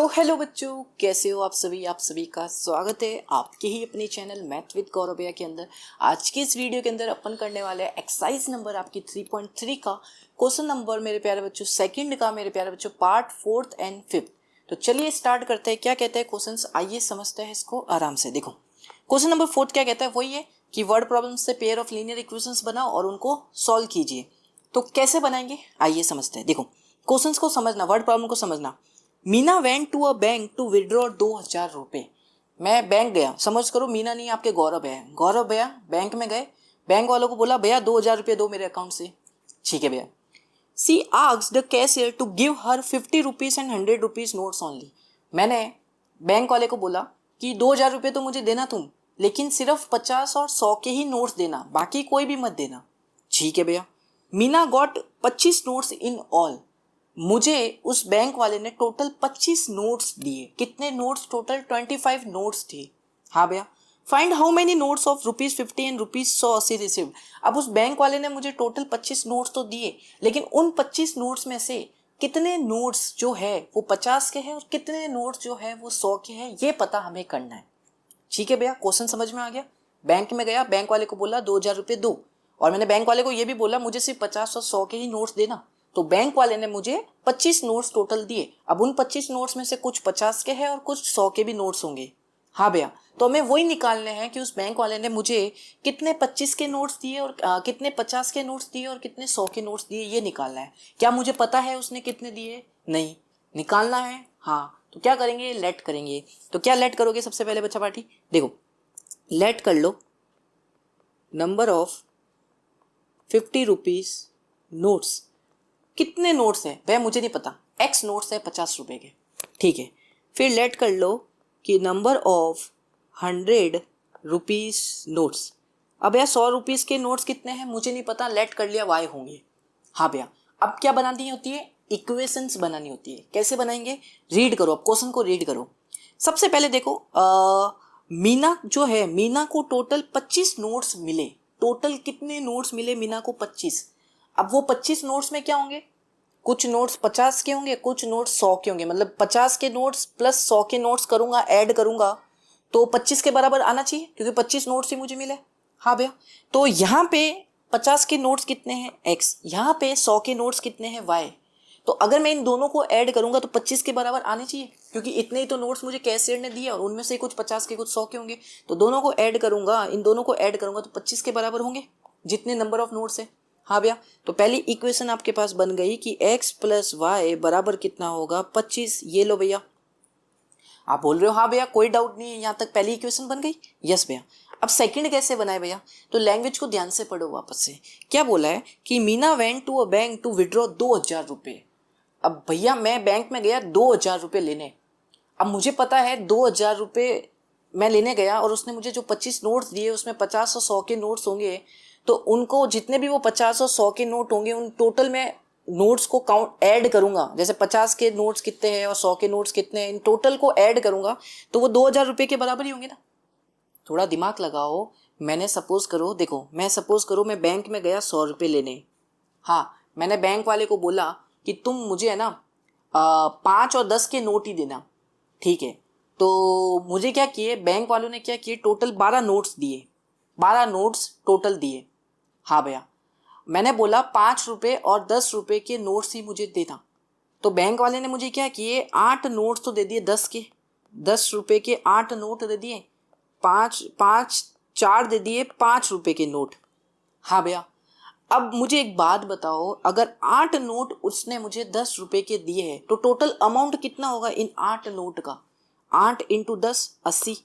तो हेलो बच्चों, कैसे हो आप सभी का स्वागत है आपके ही अपने चैनल मैथ विद गौरव भैया के अंदर। आज के इस वीडियो के अंदर अपन करने वाले हैं एक्सरसाइज नंबर आपकी 3.3 का क्वेश्चन नंबर मेरे प्यारे बच्चों सेकंड का मेरे प्यारे बच्चों पार्ट 4th एंड 5th। तो चलिए स्टार्ट करते हैं। क्या कहते हैं क्वेश्चन, आइए समझते हैं इसको आराम से। देखो क्वेश्चन नंबर 4 क्या कहता है, वही है कि वर्ड प्रॉब्लम से पेयर ऑफ लीनियर इक्वेशंस बनाओ और उनको सॉल्व कीजिए। तो कैसे बनाएंगे आइए समझते हैं। देखो क्वेश्चंस को समझना, वर्ड प्रॉब्लम को समझना। Meena went to a bank to withdraw 2000 रुपये। मैं बैंक गया, समझ करो मीना नहीं आपके गौरव है। गौरव भैया बैंक में गए, बैंक वालों को बोला भैया 2000 रुपये दो मेरे अकाउंट से। ठीक है भैया। She asked the cashier to give her 50 rupees and 100 rupees notes only. मैंने बैंक वाले को बोला कि 2000 रुपये तो मुझे देना तुम, लेकिन सिर्फ 50 और 100 के ही नोट्स देना, बाकी कोई भी मत देना। ठीक है भैया। Meena got 25 notes in all. मुझे उस बैंक वाले ने टोटल 25 नोट्स दिए। कितने नोट्स? टोटल 25 नोट्स थे। हाँ भैया। Find how many notes of ₹50 and ₹100 received. अब उस बैंक वाले ने मुझे टोटल 25 नोट्स तो दिए, लेकिन उन 25 नोट्स में से कितने नोट्स जो है वो 50 के हैं और कितने नोट्स जो है वो 100 के हैं, ये पता हमें करना है। ठीक है भैया, क्वेश्चन समझ में आ गया। बैंक में गया, बैंक वाले को बोला 2000 रुपये दो, और मैंने बैंक वाले को ये भी बोला मुझे सिर्फ 50 और 100 के ही नोट्स देना। तो बैंक वाले ने मुझे 25 नोट्स टोटल दिए। अब उन 25 नोट्स में से कुछ 50 के हैं और कुछ 100 के भी नोट्स होंगे। हाँ भैया, तो हमें वही निकालने हैं कि उस बैंक वाले ने मुझे कितने 25 के नोट्स दिए और कितने 50 के नोट्स दिए और कितने 100 के नोट्स दिए, ये निकालना है। क्या मुझे पता है उसने कितने दिए? नहीं। निकालना है। हाँ, तो क्या करेंगे? लेट करेंगे। तो क्या लेट करोगे सबसे पहले बच्चा पार्टी? देखो लेट कर लो नंबर ऑफ 50 रुपीज नोट्स। कितने नोट्स हैं भैया? मुझे नहीं पता। एक्स नोट्स है 50 रुपए के। ठीक है। फिर लेट कर लो कि नंबर ऑफ 100 रुपीज नोट्स। अब भैया 100 रुपीज के नोट्स कितने हैं? मुझे नहीं पता। लेट कर लिया वाई होंगे। हाँ भैया। अब क्या बनानी होती है? इक्वेशंस बनानी होती है। कैसे बनाएंगे? रीड करो, अब क्वेश्चन को रीड करो। सबसे पहले देखो मीना जो है, मीना को टोटल 25 नोट्स मिले। टोटल कितने नोट्स मिले मीना को? 25। अब वो 25 नोट्स में क्या होंगे? कुछ नोट्स 50 के होंगे, कुछ नोट्स 100 के होंगे। मतलब 50 के नोट्स प्लस 100 के नोट्स करूंगा, ऐड करूंगा तो 25 के बराबर आना चाहिए, क्योंकि 25 नोट्स ही मुझे मिले। हाँ भैया। तो यहाँ पे 50 के नोट्स कितने हैं? एक्स। यहाँ पे 100 के नोट्स कितने हैं? वाई। तो अगर मैं इन दोनों को ऐड करूंगा तो 25 के बराबर आने चाहिए, क्योंकि इतने ही तो नोट्स मुझे कैशियर ने दिए और उनमें से कुछ 50 के कुछ 100 के होंगे। तो दोनों को ऐड करूंगा, इन दोनों को ऐड करूंगा तो 25 के बराबर होंगे, जितने नंबर ऑफ नोट्स है। हाँ भैया। तो पहली इक्वेशन आपके पास बन गई कि x प्लस वाई बराबर कितना होगा? 25। ये लो भैया। आप बोल रहे हो हाँ भैया कोई डाउट नहीं है, यहाँ तक पहली इक्वेशन बन गई। यस भैया। अब सेकंड कैसे बनाए भैया? तो लैंग्वेज को ध्यान से पढ़ो वापस से। क्या बोला है कि Meena went to a bank to withdraw 2000 रुपये। अब भैया मैं बैंक में गया 2000 रुपये लेने। अब मुझे पता है 2000 रुपये मैं लेने गया और उसने मुझे जो 25 नोट्स दिए उसमें 50 और 100 के नोट्स होंगे। तो उनको जितने भी वो 50 और 100 के नोट होंगे उन टोटल में नोट्स को काउंट ऐड करूंगा। जैसे 50 के नोट्स कितने हैं और 100 के नोट्स कितने हैं, इन टोटल को ऐड करूंगा तो वो 2000 रुपये के बराबर ही होंगे ना। थोड़ा दिमाग लगाओ। मैंने सपोज करो, देखो मैं सपोज करो मैं बैंक में गया 100 रुपये लेने। हाँ, मैंने बैंक वाले को बोला कि तुम मुझे है ना 5 और 10 के नोट ही देना। ठीक है। तो मुझे क्या किए, बैंक वालों ने क्या किए, टोटल 12 नोट्स दिए। 12 नोट्स टोटल दिए। हाँ भैया। मैंने बोला 5 रुपये और 10 रुपये के नोट्स ही मुझे देना। तो बैंक वाले ने मुझे क्या किए, 8 नोट्स तो दे दिए 10 के। 10 रुपये के 8 नोट दे दिए। 4 दे दिए 5 रुपये के नोट। हाँ भैया। अब मुझे एक बात बताओ, अगर 8 नोट उसने मुझे 10 रुपये के दिए हैं तो टोटल अमाउंट कितना होगा इन 8 नोट का? 8 इंटू 10 80।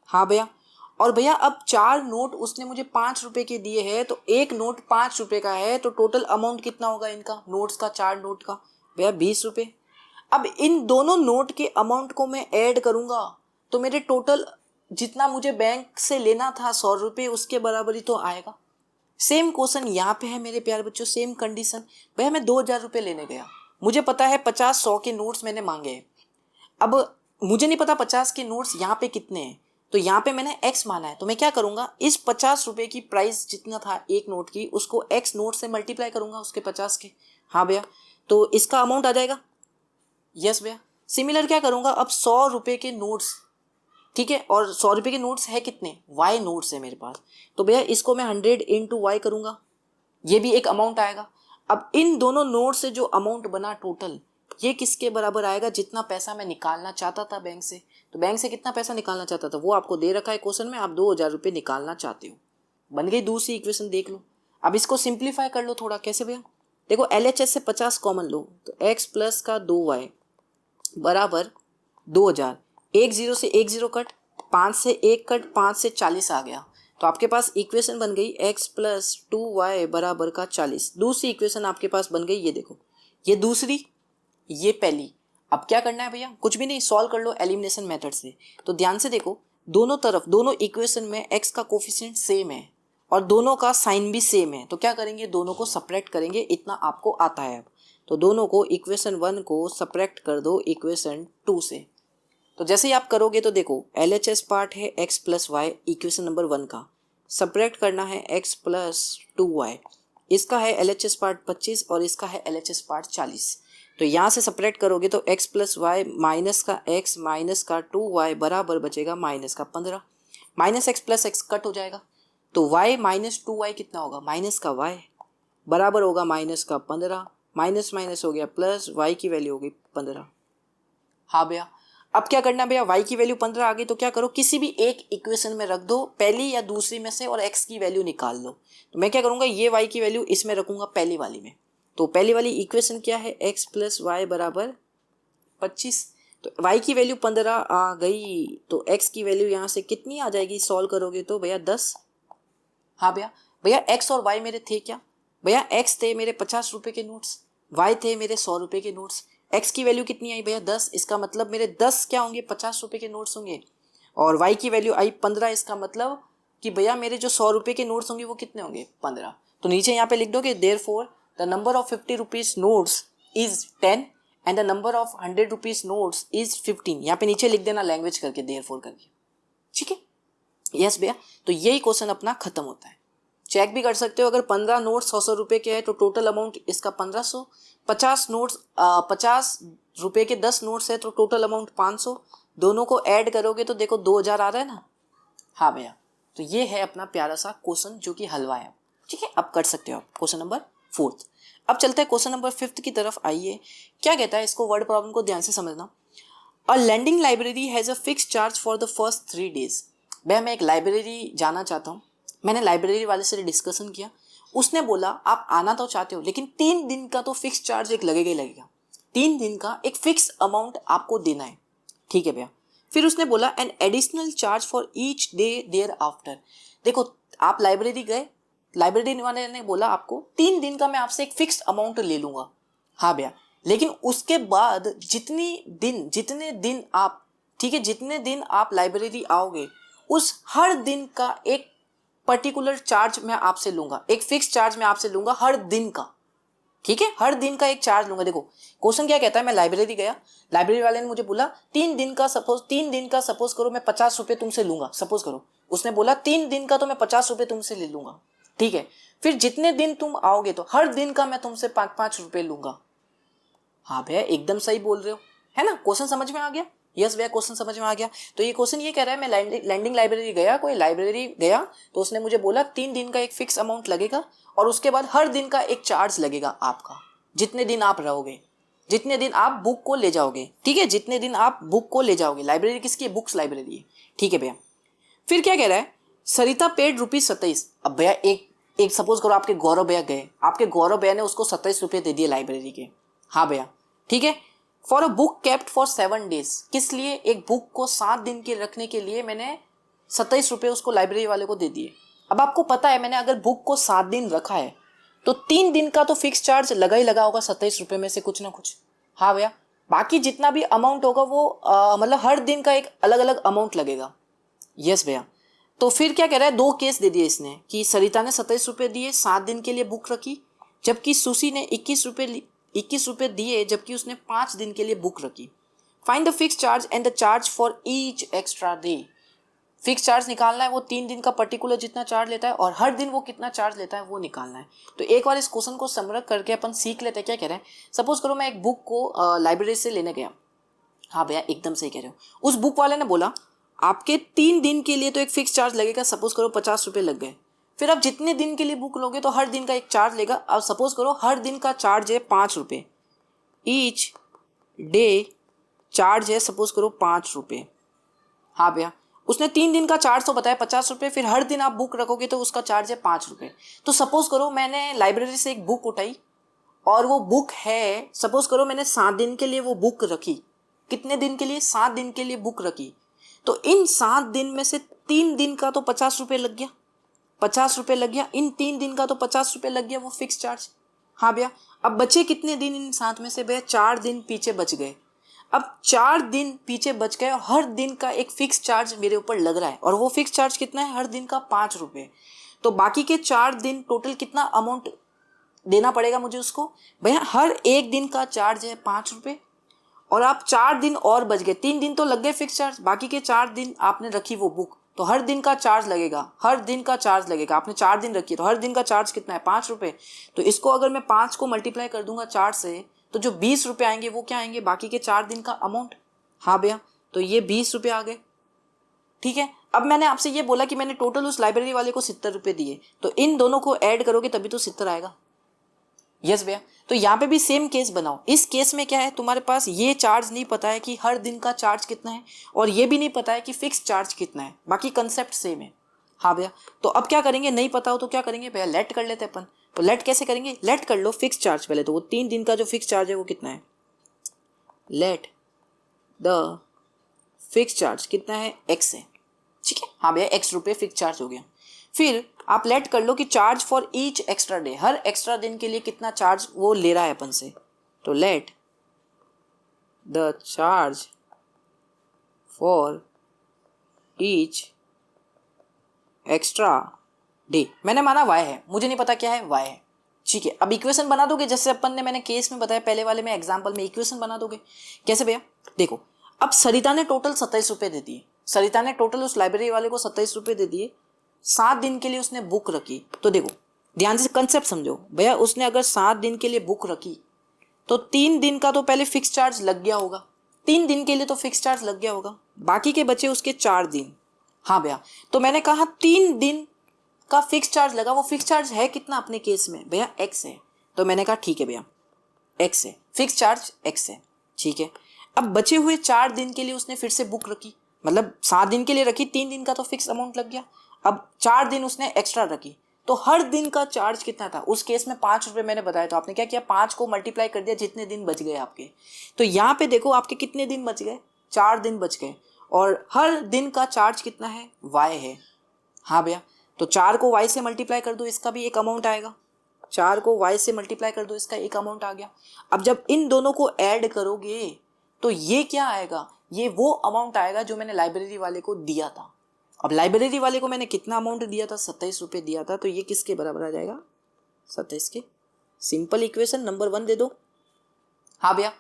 हाँ भैया। और भैया अब 4 नोट उसने मुझे 5 रुपये के दिए हैं, तो एक नोट 5 रुपये का है, तो टोटल अमाउंट कितना होगा इनका नोट्स का, 4 नोट का? भैया 20 रुपये। अब इन दोनों नोट के अमाउंट को मैं ऐड करूंगा तो मेरे टोटल जितना मुझे बैंक से लेना था 100 रुपये, उसके बराबर ही तो आएगा। सेम क्वेश्चन यहाँ पे है मेरे प्यारे बच्चों, सेम कंडीशन। भैया मैं 2000 रुपये लेने गया, मुझे पता है 50-100 के नोट्स मैंने मांगे। अब मुझे नहीं पता 50 के नोट्स यहाँ पे कितने हैं, तो यहाँ पे मैंने x माना है। तो मैं क्या करूंगा, इस 50 रुपये की प्राइस जितना था एक नोट की, उसको x नोट से मल्टीप्लाई करूंगा उसके 50 के। हाँ भैया। तो इसका अमाउंट आ जाएगा। यस भैया। सिमिलर क्या करूँगा, अब 100 रुपये के नोट्स, ठीक है, और 100 रुपये के नोट्स है कितने, वाई नोट्स है मेरे पास, तो भैया इसको मैं 100 इंटू वाई करूँगा, ये भी एक अमाउंट आएगा। अब इन दोनों नोट से जो अमाउंट बना टोटल, ये किसके बराबर आएगा, जितना पैसा मैं निकालना चाहता था बैंक से। तो बैंक से कितना पैसा निकालना चाहता था वो आपको दे रखा है क्वेश्चन में, आप 2000 रुपये निकालना चाहते हो। बन गई दूसरी इक्वेशन, देख लो। अब इसको सिंप्लीफाई कर लो थोड़ा, कैसे भैया, देखो LHS से 50 कॉमन लो, तो x प्लस का 2y बराबर 2000, 1 0 से 1 0 कट, 5 से 1 कट, 5 से 40 आ गया, तो आपके पास इक्वेशन बन गई x प्लस 2y बराबर का 40। दूसरी इक्वेशन आपके पास बन गई, ये देखो, ये दूसरी, ये पहली। अब क्या करना है भैया, कुछ भी नहीं, सॉल्व कर लो एलिमिनेशन मेथड से। तो ध्यान से देखो, दोनों तरफ, दोनों इक्वेशन में x का कोफिशिएंट सेम है और दोनों का साइन भी सेम है, तो क्या करेंगे, दोनों को सब्ट्रैक्ट करेंगे, इतना आपको आता है। अब तो दोनों को, इक्वेशन 1 को सब्ट्रैक्ट कर दो इक्वेशन 2 से। तो जैसे ही आप करोगे तो देखो, LHS पार्ट है x plus y equation number 1 का, सब्ट्रैक्ट करना है x प्लस 2y, इसका है LHS पार्ट 25 और इसका है LHS पार्ट 40। तो यहाँ से सपरेट करोगे तो x प्लस वाई माइनस का x माइनस का 2y बराबर बचेगा माइनस का 15, minus x plus x cut हो जाएगा, तो y माइनस 2y कितना होगा, माइनस का y बराबर होगा माइनस का 15, माइनस माइनस हो गया प्लस, y की वैल्यू हो गई 15। हाँ भैया, अब क्या करना है भैया, y की वैल्यू 15 आ गई, तो क्या करो, किसी भी एक इक्वेशन में रख दो, पहली या दूसरी में से, और x की वैल्यू निकाल लो। तो मैं क्या करूँगा, ये y की वैल्यू इसमें रखूँगा पहली वाली में। तो पहली वाली इक्वेशन क्या है, x प्लस वाई बराबर 25, तो y की वैल्यू 15 आ गई, तो x की वैल्यू यहाँ से कितनी आ जाएगी, सॉल्व करोगे तो भैया 10। हाँ भैया, भैया x और y मेरे थे क्या, भैया x थे मेरे 50 रुपये के नोट्स, y थे मेरे 100 रुपये के नोट्स, x की वैल्यू कितनी आई भैया 10, इसका मतलब मेरे 10 क्या होंगे, 50 रुपये के नोट्स होंगे, और y की वैल्यू आई 15, इसका मतलब कि भैया मेरे जो 100 रुपये के नोट्स होंगे वो कितने होंगे, 15। तो नीचे यहाँ पे लिख दोगे, therefore the number of 50 rupees notes is 10 and the number of 100 rupees notes is 15। यहाँ पे नीचे लिख देना लैंग्वेज करके, देयरफॉर करके, ठीक है। यस भैया, तो यही क्वेश्चन अपना खत्म होता है। चेक भी कर सकते हो, अगर 15 नोट्स 100 रुपये के हैं तो टोटल अमाउंट इसका 1500, 50 नोट्स 50 रुपये के 10 नोट्स है तो टोटल अमाउंट 500, दोनों को ऐड करोगे तो देखो 2000 आ रहा है ना। हाँ भैया, तो ये है अपना प्यारा सा क्वेश्चन जो कि हलवा है, ठीक है। अब कर सकते हो आप क्वेश्चन नंबर 4। अब चलते हैं क्वेश्चन नंबर 5 की तरफ। आइए, क्या कहता है, इसको वर्ड प्रॉब्लम को ध्यान से समझना। A lending library has a fix charge for the first 3 days. भैया मैं एक लाइब्रेरी जाना चाहता हूँ, मैंने लाइब्रेरी वाले से डिस्कशन किया, उसने बोला आप आना तो चाहते हो लेकिन 3 दिन का तो फिक्स चार्ज एक लगेगा ही लगेगा, 3 दिन का एक फिक्स अमाउंट आपको देना है, ठीक है भैया। फिर उसने बोला an additional charge for each day thereafter. देखो आप लाइब्रेरी गए, लाइब्रेरी वाले ने बोला आपको 3 दिन का मैं आपसे एक फिक्स अमाउंट ले लूँगा। हाँ भैया, लेकिन उसके बाद जितने दिन आप, ठीक है, जितने दिन आप लाइब्रेरी आओगे उस हर दिन का एक पर्टिकुलर चार्ज मैं आपसे लूँगा, एक फिक्स चार्ज मैं आपसे लूँगा हर दिन का, ठीक है, हर दिन का एक चार्ज लूँगा। देखो क्वेश्चन क्या कहता है, मैं लाइब्रेरी गया, लाइब्रेरी वाले ने मुझे बोला 3 दिन का सपोज करो मैं 50 रुपये तुमसे लूँगा, सपोज करो उसने बोला 3 दिन का तो मैं 50 रुपये तुमसे ले लूँगा, ठीक है। फिर जितने दिन तुम आओगे तो हर दिन का मैं तुमसे 5-5 रुपये लूँगा। हाँ भैया एकदम सही बोल रहे हो, है ना, क्वेश्चन समझ में आ गया। यस भैया क्वेश्चन समझ में आ गया। तो ये क्वेश्चन ये कह रहा है, मैं लैंडिंग लाइब्रेरी गया, कोई लाइब्रेरी गया तो उसने मुझे बोला 3 दिन का एक फिक्स अमाउंट लगेगा और उसके बाद हर दिन का एक चार्ज लगेगा आपका, जितने दिन आप रहोगे, जितने दिन आप बुक को ले जाओगे, ठीक है, जितने दिन आप बुक को ले जाओगे। लाइब्रेरी किसकी है, बुक्स लाइब्रेरी है, ठीक है भैया। फिर क्या कह रहा है, सरिता पेड ₹27। अब भैया एक सपोज करो आपके गौरव भैया गए, आपके गौरव भैया ने उसको 27 रुपये दे दिए लाइब्रेरी के। हाँ भैया, ठीक है। For a book kept for 7 days, किस लिए, एक बुक को 7 दिन के रखने के लिए मैंने 27 रुपये उसको लाइब्रेरी वाले को दे दिए। अब आपको पता है मैंने अगर बुक को 7 दिन रखा है तो 3 दिन का तो फिक्स चार्ज लगा ही लगा होगा 27 रुपये में से कुछ ना कुछ। हाँ भैया, बाकी जितना भी अमाउंट होगा वो मतलब हर दिन का एक अलग अलग अमाउंट लगेगा। यस भैया, तो फिर क्या कह रहा है, 2 केस दे दिए इसने कि सरिता ने 27 रुपये दिए, 7 दिन के लिए बुक रखी, जबकि सुशी ने 21 रुपये दिए जबकि उसने 5 दिन के लिए बुक रखी। Find the fix charge and the charge for each extra day. Fix charge निकालना है, वो 3 दिन का पर्टिकुलर जितना चार्ज लेता है और हर दिन वो कितना चार्ज लेता है वो निकालना है। तो एक बार इस क्वेश्चन को समरक करके अपन सीख लेते हैं। क्या कह रहे हैं, सपोज करो मैं एक बुक को लाइब्रेरी से लेने गया, हाँ भैया एकदम सही कह रहे हो। उस बुक वाले ने बोला आपके 3 दिन के लिए तो एक फिक्स चार्ज लगेगा, सपोज करो 50 रुपये लग गए। फिर आप जितने दिन के लिए बुक लोगे तो हर दिन का एक चार्ज लेगा। अब सपोज करो हर दिन का चार्ज है 5 रुपये, ईच डे चार्ज है सपोज करो 5 रुपये। हाँ भैया उसने 3 दिन का चार्ज तो बताया 50 रुपये, फिर हर दिन आप बुक रखोगे तो उसका चार्ज है 5 रुपये। तो सपोज करो मैंने लाइब्रेरी से एक बुक उठाई और वो बुक है, सपोज करो मैंने 7 दिन के लिए वो बुक रखी। कितने दिन के लिए? 7 दिन के लिए बुक रखी। तो इन 7 दिन में से 3 दिन का तो 50 रुपये लग गया, 50 रुपये लग गया। इन 3 दिन का तो 50 रुपये लग गया, वो फिक्स चार्ज। हाँ भैया अब बचे कितने दिन इन 7 में से? भैया 4 दिन पीछे बच गए। अब 4 दिन पीछे बच गए और हर दिन का एक फिक्स चार्ज मेरे ऊपर लग रहा है, और वो फिक्स चार्ज कितना है? हर दिन का 5 रुपये। तो बाकी के 4 दिन टोटल कितना अमाउंट देना पड़ेगा मुझे उसको? भैया हर एक दिन का चार्ज है 5 रुपये, और आप 4 दिन और बच गए। 3 दिन तो लग गए फिक्स चार्ज, बाकी के 4 दिन आपने रखी वो बुक, तो हर दिन का चार्ज लगेगा, हर दिन का चार्ज लगेगा। आपने 4 दिन रखी तो हर दिन का चार्ज कितना है? 5 रुपये। तो इसको अगर मैं 5 को मल्टीप्लाई कर दूंगा 4 से, तो जो 20 रुपये आएंगे वो क्या आएंगे? बाकी के 4 दिन का अमाउंट। हाँ भैया तो ये 20 रुपये आ गए। ठीक है, अब मैंने आपसे ये बोला कि मैंने टोटल उस लाइब्रेरी वाले को 70 रुपये दिए, तो इन दोनों को ऐड करोगे तभी तो 70 आएगा। यस भैया, तो यहाँ पे भी सेम केस बनाओ। इस केस में क्या है, तुम्हारे पास ये चार्ज नहीं पता है कि हर दिन का चार्ज कितना है, और ये भी नहीं पता है कि फिक्स चार्ज कितना है, बाकी कंसेप्ट सेम है। हाँ भैया तो अब क्या करेंगे? नहीं पता हो तो क्या करेंगे भैया? लेट कर लेते अपन। तो लेट कैसे करेंगे? लेट कर लो फिक्स चार्ज पहले, तो वो 3 दिन का जो फिक्स चार्ज है वो कितना है? लेट द फिक्स चार्ज कितना है? एक्स है। ठीक है, हाँ भैया एक्स रुपये फिक्स चार्ज हो गया। फिर आप लेट कर लो कि charge for each extra day, her extra दिन के लिए कितना चार्ज वो ले रहा है अपन से। तो let the charge for each extra day, मैंने माना y है, मुझे नहीं पता क्या है, y है। ठीक है, अब इक्वेशन बना दोगे जैसे अपन ने, मैंने केस में बताया पहले वाले में एग्जाम्पल में, इक्वेशन बना दोगे। कैसे भैया? देखो अब सरिता ने टोटल 27 रुपये दे दिए, सरिता ने टोटल उस लाइब्रेरी वाले को 27 रुपये दे दिए। 7 दिन के लिए उसने बुक रखी। तो देखो ध्यान से कंसेप्ट समझो भैया, उसने अगर 7 दिन के लिए बुक रखी तो 3 दिन का तो पहले फिक्स चार्ज लग गया होगा, 3 दिन के लिए तो फिक्स चार्ज लग गया होगा, बाकी के बचे उसके 4 दिन। हाँ भैया तो मैंने कहा 3 दिन का फिक्स चार्ज लगा, वो फिक्स चार्ज है कितना अपने केस में? भैया एक्स है। तो मैंने कहा ठीक है भैया एक्स है, फिक्स चार्ज एक्स है। ठीक है, अब बचे हुए 4 दिन के लिए उसने फिर से बुक रखी, मतलब 7 दिन के लिए रखी, 3 दिन का तो फिक्स अमाउंट लग गया। अब 4 दिन उसने एक्स्ट्रा रखी, तो हर दिन का चार्ज कितना था? उस केस में 5 रुपये मैंने बताया, तो आपने क्या किया? 5 को मल्टीप्लाई कर दिया जितने दिन बच गए आपके। तो यहाँ पे देखो आपके कितने दिन बच गए? 4 दिन बच गए, और हर दिन का चार्ज कितना है? y है। हाँ भैया तो 4 को y से मल्टीप्लाई कर दो, इसका भी एक अमाउंट आएगा। 4 को y से मल्टीप्लाई कर दो, इसका एक अमाउंट आ गया। अब जब इन दोनों को ऐड करोगे तो ये क्या आएगा? ये वो अमाउंट आएगा जो मैंने लाइब्रेरी वाले को दिया था। अब लाइब्रेरी वाले को मैंने कितना अमाउंट दिया था? 27 रुपये दिया था, तो ये किसके बराबर आ जाएगा? 27 के। सिंपल इक्वेशन नंबर 1 दे दो। हाँ भैया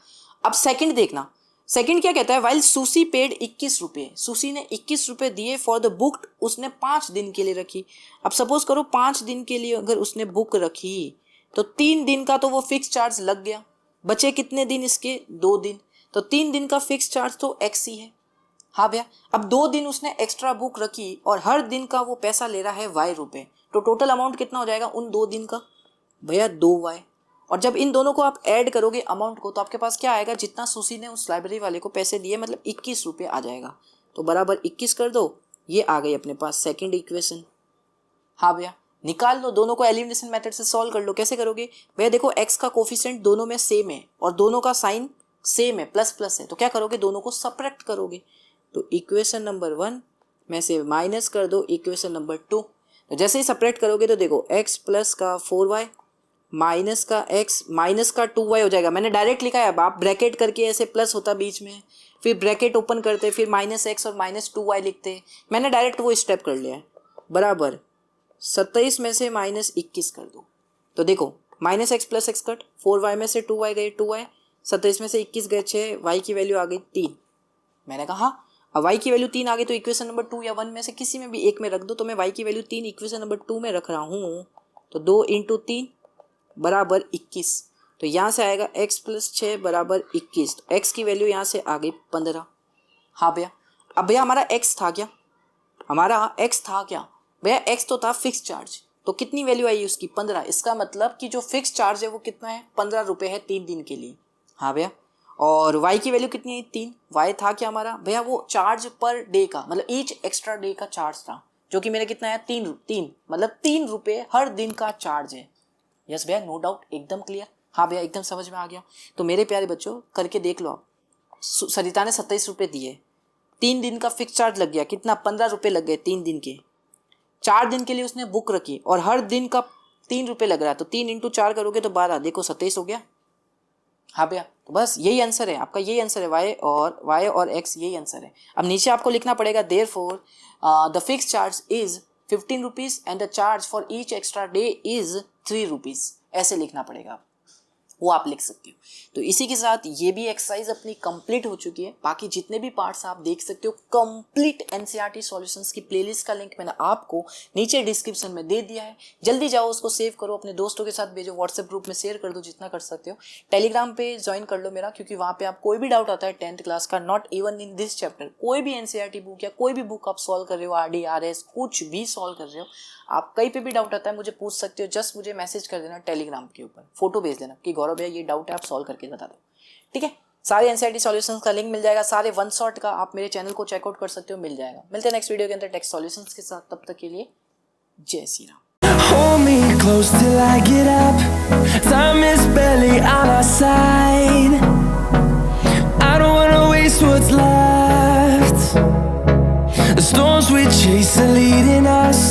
अब सेकंड देखना, सेकंड क्या कहता है? वाइल सुशी पेड 21 रुपये, सुशी ने 21 रुपये दिए फॉर द बुक, उसने 5 दिन के लिए रखी। अब सपोज करो 5 दिन के लिए अगर उसने बुक रखी तो 3 दिन का तो वो फिक्स चार्ज लग गया, बचे कितने दिन इसके? 2 दिन। तो 3 दिन का फिक्स चार्ज तो एक्स ही है। हाँ भैया अब 2 दिन उसने एक्स्ट्रा बुक रखी और हर दिन का वो पैसा ले रहा है y रुपये, तो टोटल अमाउंट कितना हो जाएगा उन 2 दिन का? भैया 2y। और जब इन दोनों को आप ऐड करोगे अमाउंट को, तो आपके पास क्या आएगा? जितना सुशी ने उस लाइब्रेरी वाले को पैसे दिए, मतलब 21 रुपये आ जाएगा। तो बराबर 21 कर दो, ये आ गई अपने पास सेकंड इक्वेशन। हाँ भैया निकाल लो, दोनों को एलिमिनेशन मेथड से सॉल्व कर लो। कैसे करोगे भैया? देखो x का कोफिशिएंट दोनों में सेम है और दोनों का साइन सेम है, प्लस प्लस है, तो क्या करोगे? दोनों को सब्ट्रैक्ट करोगे। तो इक्वेशन नंबर 1 में से माइनस कर दो इक्वेशन नंबर 2। तो जैसे ही सब्ट्रैक्ट करोगे तो देखो x प्लस का 4y माइनस का x माइनस का 2y हो जाएगा। मैंने डायरेक्ट लिखा है, अब आप ब्रैकेट करके ऐसे प्लस होता बीच में, फिर ब्रैकेट ओपन करते, फिर माइनस x और माइनस 2y लिखते। मैंने डायरेक्ट वो स्टेप कर लिया है। बराबर 27 में से माइनस 21 कर दो। तो देखो minus x plus x cut, 4y में से 2y गए 2y, 27 में से 21 गए 6, y की वैल्यू आ गई 3। मैंने कहा हाँ, अब y की वैल्यू 3 आ गई तो इक्वेशन नंबर 2 या 1 में से किसी में भी एक में रख दो। तो मैं y की वैल्यू 3 इक्वेशन नंबर 2 में रख रहा हूँ, तो 2 × 3 बराबर 21। तो यहाँ से आएगा x प्लस 6 बराबर 21। तो x की वैल्यू यहाँ से आ गई 15। हाँ भैया, अब भैया हमारा x था क्या, हमारा x था क्या भैया, x तो था फिक्स चार्ज, तो कितनी वैल्यू आई उसकी 15। इसका मतलब कि जो फिक्स चार्ज है वो कितना है 15 रुपये है 3 दिन के लिए। हाँ भैया, और y की वैल्यू कितनी है 3। y था क्या हमारा भैया, वो चार्ज पर डे का मतलब ईच एक्स्ट्रा डे का चार्ज था, जो कि मेरा कितना है 3 मतलब 3 रुपये हर दिन का चार्ज है। यस भैया, नो डाउट, एकदम क्लियर। हाँ भैया, एकदम समझ में आ गया। तो मेरे प्यारे बच्चों करके देख लो आप। सरिता ने 27 रुपये दिए, 3 दिन का फिक्स चार्ज लग गया, कितना 15 रुपये लग गए 3 दिन के। 4 दिन के लिए उसने बुक रखी और हर दिन का 3 रुपये लग रहा है, तो 3 इंटू 4 करोगे तो 12, देखो 27 हो गया। हाँ भैया, तो बस यही आंसर है आपका, यही आंसर है y और x, यही आंसर है। अब नीचे आपको लिखना पड़ेगा therefore the fix charge is 15 rupees and the charge for each extra day is 3 rupees, ऐसे लिखना पड़ेगा, वो आप लिख सकते हो। तो इसी के साथ ये भी एक्सरसाइज अपनी कंप्लीट हो चुकी है। बाकी जितने भी पार्ट्स आप देख सकते हो, कंप्लीट एनसीईआरटी सॉल्यूशंस की प्लेलिस्ट का लिंक मैंने आपको नीचे डिस्क्रिप्शन में दे दिया है। जल्दी जाओ, उसको सेव करो, अपने दोस्तों के साथ भेजो, व्हाट्सएप ग्रुप में शेयर कर दो जितना कर सकते हो। टेलीग्राम पे ज्वाइन कर लो मेरा, क्योंकि वहाँ पे आप कोई भी डाउट आता है 10th क्लास का, not even in this chapter, कोई भी एनसीईआरटी बुक या कोई भी बुक आप सॉल्व कर रहे हो, RD RS कुछ भी सॉल्व कर रहे हो, आप कहीं पे भी डाउट आता है मुझे पूछ सकते हो। जस्ट मुझे मैसेज कर देना टेलीग्राम के ऊपर, फोटो भेज देना कि गौरव भैया ये डाउट है, आप सॉल्व करके बता दो, ठीक है। सारे एनसीईआरटी सॉल्यूशंस का लिंक मिल जाएगा, सारे वन शॉट का आप मेरे चैनल को चेकआउट कर सकते हो, मिल जाएगा। मिलते हैं नेक्स्ट वीडियो के अंदर टेक्स्ट सॉल्यूशंस के साथ, तब तक के लिए जय Shri Ram. Hold me close till I get up. Time is barely on our side. I don't wanna waste what's left. The storms we chase are leading us.